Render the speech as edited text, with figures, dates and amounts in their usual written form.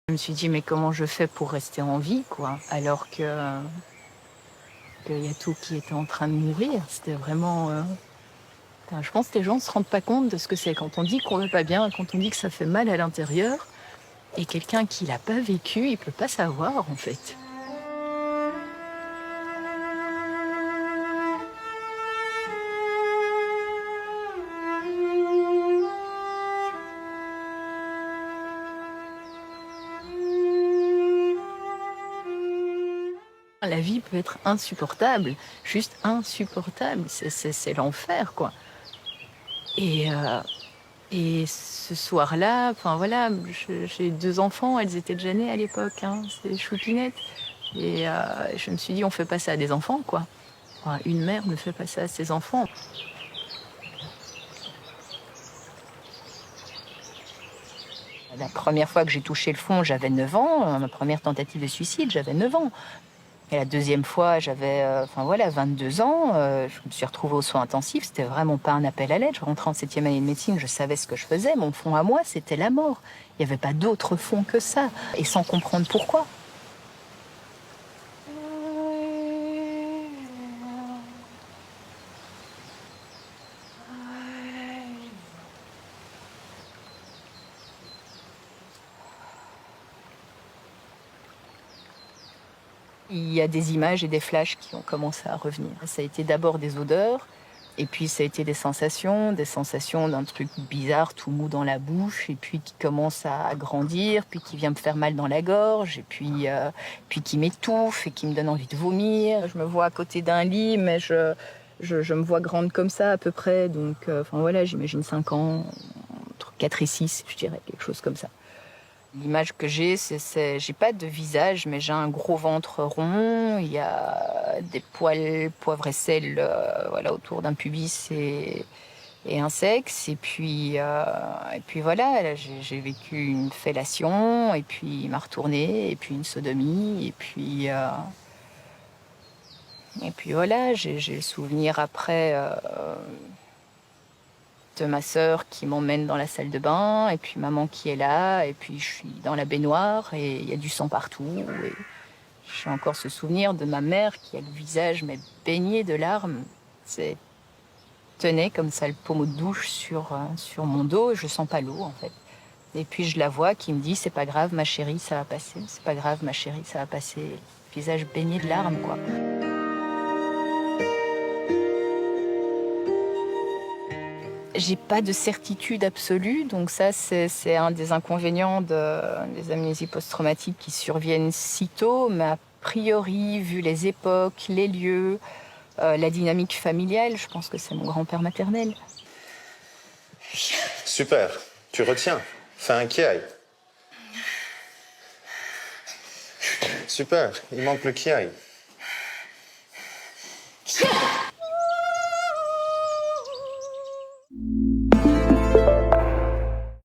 Je me suis dit: «Mais comment je fais pour rester en vie, quoi?» alors qu'il y a tout qui était en train de mourir. C'était vraiment, enfin, je pense que les gens ne se rendent pas compte de ce que c'est quand on dit qu'on va pas bien, quand on dit que ça fait mal à l'intérieur et quelqu'un qui l'a pas vécu, il peut pas savoir, en fait. La vie peut être insupportable, juste insupportable. C'est l'enfer, quoi. Et heu et ce soir-là, enfin voilà, j'ai 2 enfants, elles étaient déjà nées à l'époque, hein, c'est choupinettes et je me suis dit: «On fait pas ça à des enfants, quoi». Enfin, une mère ne fait pas ça à ses enfants. La première fois que j'ai touché le fond, j'avais 9 ans, ma première tentative de suicide, j'avais 9 ans. Et la deuxième fois, j'avais, enfin voilà, 22 ans, je me suis retrouvée aux soins intensifs, c'était vraiment pas un appel à l'aide. Je rentrais en 7e année de médecine, je savais ce que je faisais, mon fond à moi, c'était la mort. Il y avait pas d'autre fond que ça et sans comprendre pourquoi. Il y a des images et des flashs qui ont commencé à revenir. Ça a été d'abord des odeurs, et puis ça a été des sensations d'un truc bizarre, tout mou dans la bouche, et puis qui commence à grandir, puis qui vient me faire mal dans la gorge, et puis qui m'étouffe et qui me donne envie de vomir. Je me vois à côté d'un lit, mais je me vois grande comme ça à peu près, donc enfin voilà, j'imagine 5 ans, entre 4 et 6, je dirais, quelque chose comme ça. L'image que j'ai, j'ai pas de visage, mais j'ai un gros ventre rond. Il y a des poils poivre et sel, voilà, autour d'un pubis et un sexe. Et puis voilà, là, j'ai vécu une fellation, et puis il m'a retourné, et puis une sodomie, et puis voilà, j'ai le souvenir après. De ma sœur qui m'emmène dans la salle de bain, et puis maman qui est là, et puis je suis dans la baignoire et il y a du sang partout. Et j'ai encore ce souvenir de ma mère qui a le visage mais baigné de larmes. C'est tenait comme ça le pommeau de douche sur mon dos, et je sens pas l'eau en fait. Et puis je la vois qui me dit: «C'est pas grave ma chérie, ça va passer. C'est pas grave ma chérie, ça va passer». Visage baigné de larmes, quoi. J'ai pas de certitude absolue, donc ça, c'est un des inconvénients des amnésies post-traumatiques qui surviennent si tôt, mais a priori, vu les époques, les lieux, la dynamique familiale, je pense que c'est mon grand-père maternel. Super, tu retiens. Fais un kiai. Super, il manque le kiai.